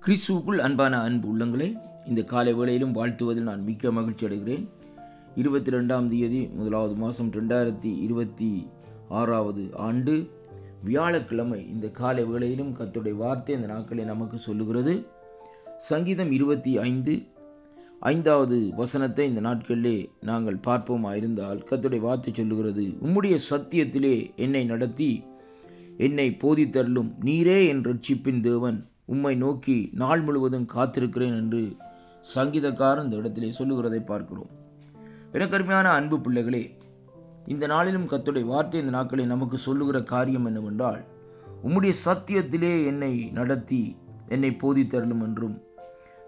கிறிஸ்துவுக்குள் அன்பான அன்பு உள்ளங்களே, இந்த காலை வேளையிலும் வாழ்த்துவதில் நான் மிக்க மகிழ்ச்சி அடைகிறேன். 22ஆம் தேதி 1வது மாதம் 2026 ஆண்டு வியாழக்கிழமை இந்த காலை வேளையிலும் கர்த்தருடைய வார்த்தை இந்த நாட்களை நமக்கு சொல்லுகிறது. சங்கீதம் 25 வசனத்தை இந்த நாட்களிலே நாங்கள் பார்ப்போமாயிருந்தால் கர்த்தருடைய வார்த்தை சொல்லுகிறது, உம்முடைய சத்தியத்திலே என்னை நடத்தி என்னை போதித்தருளும், நீரே என் ரட்சிப்பின் தேவன், உம்மை நோக்கி நாள் முழுவதும் காத்திருக்கிறேன் என்று சங்கீதக்காரன் இந்த இடத்திலே சொல்லுகிறதை பார்க்கிறோம். எனக்கு அருமையான அன்பு பிள்ளைகளே, இந்த நாளிலும் கர்த்தருடைய வார்த்தை இந்த நாட்களை நமக்கு சொல்லுகிற காரியம் என்னவென்றால், உம்முடைய சத்தியத்திலே என்னை நடத்தி என்னை போதித்தருளும் என்றும்,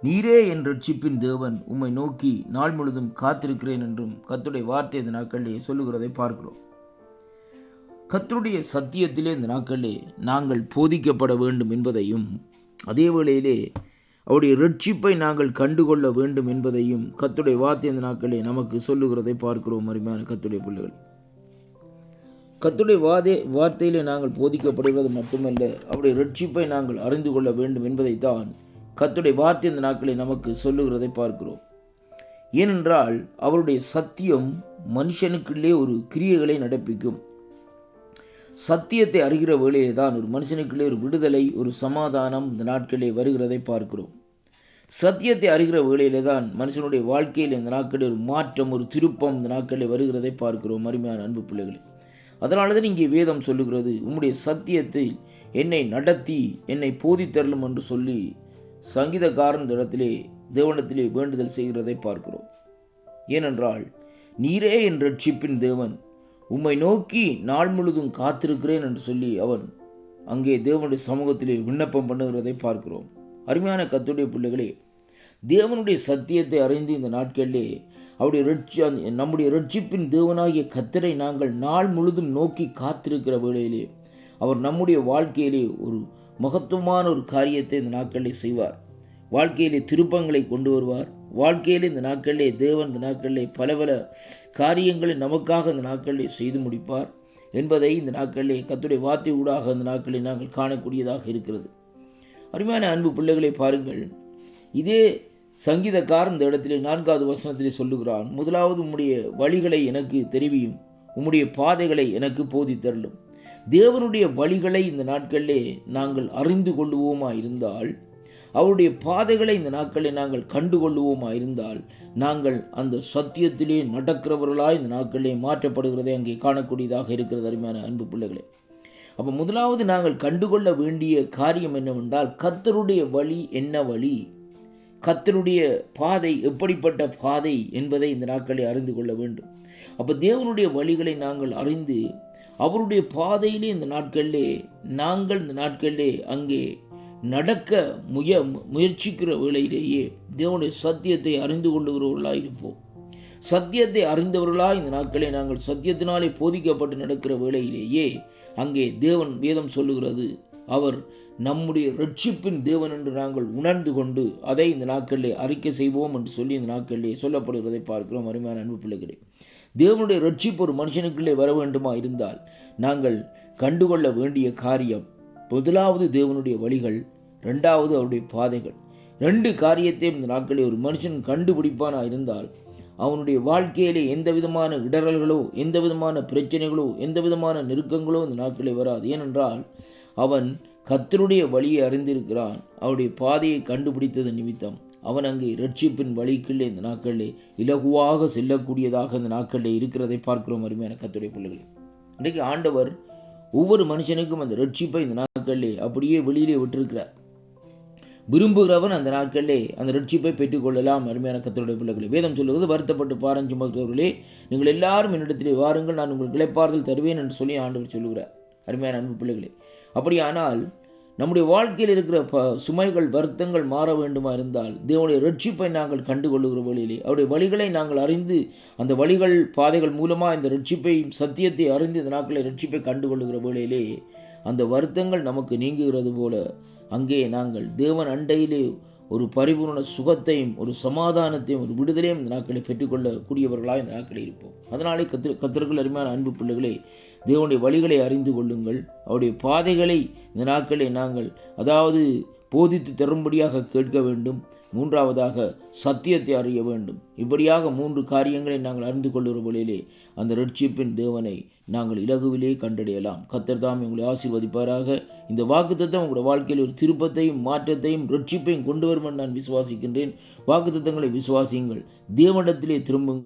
நீரே என் ரட்சிப்பின் தேவன், உம்மை நோக்கி நாள் முழுவதும் காத்திருக்கிறேன் என்றும் கர்த்தருடைய வார்த்தை இந்த நாட்களிலே சொல்லுகிறதை பார்க்கிறோம். கர்த்தருடைய சத்தியத்திலே இந்த நாட்களிலே நாங்கள் போதிக்கப்பட வேண்டும் என்பதையும், அதே வேளையிலே அவருடைய ரட்சிப்பை நாங்கள் கண்டுகொள்ள வேண்டும் என்பதையும் கர்த்தருடைய வார்த்தை இந்த நாட்களிலே நமக்கு சொல்லுகிறதை பார்க்கிறோம். அருமையான கர்த்தருடைய பிள்ளைகள், கர்த்தருடைய வார்த்தையிலே நாங்கள் போதிக்கப்படுகிறது மட்டுமல்ல, அவருடைய ரட்சிப்பை நாங்கள் அறிந்து கொள்ள வேண்டும் என்பதைத்தான் கர்த்தருடைய வார்த்தை இந்த நாட்களிலே நமக்கு சொல்லுகிறதை பார்க்கிறோம். ஏனென்றால் அவருடைய சத்தியம் மனுஷனுக்குள்ளே ஒரு கிரியைகளை நடப்பிக்கும். சத்தியத்தை அறிகிற வேளையிலே தான் ஒரு மனுஷனுக்குள்ளே ஒரு விடுதலை, ஒரு சமாதானம் இந்த நாட்களிலே வருகிறதை பார்க்கிறோம். சத்தியத்தை அறிகிற வேளையிலே தான் மனுஷனுடைய வாழ்க்கையில் இந்த நாட்களில் ஒரு மாற்றம், ஒரு திருப்பம் இந்த நாட்களிலே வருகிறதை பார்க்கிறோம். அருமையான அன்பு பிள்ளைகளே, அதனால தான் இங்கே வேதம் சொல்லுகிறது, உம்முடைய சத்தியத்தில் என்னை நடத்தி என்னை போதித்தருளும் என்று சொல்லி சங்கீதக்காரன் இடத்திலே தேவனிடத்திலே வேண்டுதல் செய்கிறதை பார்க்கிறோம். ஏனென்றால் நீரே என் ரட்சிப்பின் தேவன், உம்மை நோக்கி நாள் முழுதும் காத்திருக்கிறேன் என்று சொல்லி அவன் அங்கே தேவனுடைய சமூகத்திலே விண்ணப்பம் பண்ணுகிறதை பார்க்கிறோம். அருமையான கர்த்தருடைய பிள்ளைகளே, தேவனுடைய சத்தியத்தை அறிந்து இந்த நாட்களிலே அவருடைய நம்முடைய ரட்சிப்பின் தேவனாகிய கர்த்தரை நாங்கள் நாள் முழுதும் நோக்கி காத்திருக்கிற வேளையிலே அவர் நம்முடைய வாழ்க்கையிலே ஒரு மகத்துவமான ஒரு காரியத்தை இந்த நாட்களிலே செய்வார். வாழ்க்கையிலே திருப்பங்களை கொண்டு வருவார். வாழ்க்கையில் இந்த நாட்களிலே தேவன் இந்த நாட்களிலே பல பல காரியங்களை நமக்காக இந்த நாட்களிலே செய்து முடிப்பார் என்பதை இந்த நாட்களிலே கர்த்தருடைய வார்த்தை ஊடாக இந்த நாட்களில் நாங்கள் காணக்கூடியதாக இருக்கிறது. அருமையான அன்பு பிள்ளைகளை பாருங்கள், இதே சங்கீதக்காரன் இந்த இடத்திலே 4வது வசனத்திலே சொல்லுகிறான், முதலாவது உம்முடைய வழிகளை எனக்கு தெரிவியும், உம்முடைய பாதைகளை எனக்கு போதித்தருளும். தேவனுடைய வழிகளை இந்த நாட்களிலே நாங்கள் அறிந்து கொள்ளுவோமா இருந்தால், அவருடைய பாதைகளை இந்த நாட்களில் நாங்கள் கண்டுகொள்ளுவோமா இருந்தால், நாங்கள் அந்த சத்தியத்திலே நடக்கிறவர்களாய் இந்த நாட்களிலே மாற்றப்படுகிறதை அங்கே காணக்கூடியதாக இருக்கிறது. அருமையான அன்பு பிள்ளைகளே, அப்போ முதலாவது நாங்கள் கண்டுகொள்ள வேண்டிய காரியம் என்னவென்றால், கர்த்தருடைய வழி என்ன வழி, கர்த்தருடைய பாதை எப்படிப்பட்ட பாதை என்பதை இந்த நாட்களை அறிந்து கொள்ள வேண்டும். அப்போ தேவனுடைய வழிகளை நாங்கள் அறிந்து அவருடைய பாதையிலே இந்த நாட்களிலே நாங்கள் இந்த நாட்களிலே அங்கே நடக்க முயற்சிக்கிற வேளையிலேயே தேவனுடைய சத்தியத்தை அறிந்து கொள்ளுகிறவர்களாக இருப்போம். சத்தியத்தை அறிந்தவர்களாக இந்த நாட்களே நாங்கள் சத்தியத்தினாலே போதிக்கப்பட்டு நடக்கிற வேளையிலேயே அங்கே தேவன் வேதம் சொல்லுகிறது, அவர் நம்முடைய ரட்சிப்பின் தேவன் என்று நாங்கள் உணர்ந்து கொண்டு அதை இந்த நாட்களிலே அறிக்கை செய்வோம் என்று சொல்லி இந்த நாட்களிலே சொல்லப்படுகிறதை பார்க்கிறோம். அருமையான அன்பு பிள்ளைகளே, தேவனுடைய ரட்சிப்பு ஒரு மனுஷனுக்குள்ளே வர வேண்டுமா இருந்தால் நாங்கள் கண்டுகொள்ள வேண்டிய காரியம், முதலாவது தேவனுடைய வழிகள், 2வது அவருடைய பாதைகள். 2 காரியத்தையும் இந்த நாட்களில் ஒரு மனுஷன் கண்டுபிடிப்பானா இருந்தால் அவனுடைய வாழ்க்கையிலே எந்த விதமான இடரல்களோ, எந்த விதமான பிரச்சனைகளோ, எந்த விதமான நெருக்கங்களோ இந்த நாட்களில் வராது. ஏனென்றால் அவன் கர்த்தருடைய வழியை அறிந்திருக்கிறான். அவருடைய பாதையை கண்டுபிடித்தது நிமித்தம் அவன் அங்கே ரட்சிப்பின் வழிக்குள்ளே இந்த நாட்களிலே இலகுவாக செல்லக்கூடியதாக இந்த நாட்களிலே இருக்கிறதை பார்க்கிறோம். அருமையான கர்த்தருடைய பிள்ளைகளே, இன்றைக்கு ஆண்டவர் ஒவ்வொரு மனுஷனுக்கும் அந்த ரட்சிப்பை இந்த நாட்களிலே அப்படியே வெளியிலே விட்டிருக்கிறார். விரும்புகிறவன் அந்த நாட்களிலே அந்த ரட்சிப்பை பெற்றுக்கொள்ளலாம். அருமையான கர்த்தருடைய பிள்ளைகளே, வேதம் சொல்லுவது, வருத்தப்பட்டு பாரம் சுமக்கிறவர்களே நீங்கள் எல்லாரும் என்னிடத்திலே வாருங்கள், நான் உங்களுக்கு இளைப்பாறுதல் தருவேன் என்று சொல்லி ஆண்டவர் சொல்லுகிறார். அருமையான அன்பு பிள்ளைகளே, அப்படியானால் நம்முடைய வாழ்க்கையில் இருக்கிற சுமைகள், வருத்தங்கள் மாற வேண்டுமா இருந்தால் தேவனுடைய ரட்சிப்பை நாங்கள் கண்டுகொள்ளுகிற வழியிலே அவருடைய வழிகளை நாங்கள் அறிந்து அந்த வழிகள் பாதைகள் மூலமாக இந்த ரட்சிப்பை சத்தியத்தை அறிந்து இந்த நாட்களை ரட்சிப்பை கண்டுகொள்ளுகிற வேளையிலே அந்த வருத்தங்கள் நமக்கு நீங்குகிறது போல அங்கே நாங்கள் தேவன் அண்டையிலே ஒரு பரிபூர்ண சுகத்தையும் ஒரு சமாதானத்தையும் ஒரு விடுதலையும் இந்த நாட்களை பெற்றுக்கொள்ளக்கூடியவர்களாக இந்த நாட்களில் இருப்போம். அதனாலே கர்த்தருக்குள் அருமையான அன்பு பிள்ளைகளே, தேவனுடைய வழிகளை அறிந்து கொள்ளுங்கள். அவருடைய பாதைகளை இந்த நாட்களை நாங்கள் போதித்து தரும்படியாக கேட்க வேண்டும். மூன்றாவதாக சத்தியத்தை அறிய வேண்டும். இப்படியாக 3 காரியங்களை நாங்கள் அறிந்து கொள்ளுகிற வழியிலே அந்த இரட்சிப்பின் தேவனை நாங்கள் இலகுவிலே கண்டடையலாம். கர்த்தர் தாம் உங்களை ஆசீர்வதிப்பாராக. இந்த வாக்குத்தத்தம் உங்களுடைய வாழ்க்கையில் ஒரு திருப்பத்தையும் மாற்றத்தையும் இரட்சிப்பையும் கொண்டு வரும் என்று நான் விசுவாசிக்கின்றேன். வாக்குத்தத்தங்களை விசுவாசியுங்கள், தேவனிடத்திலே திரும்புங்கள்.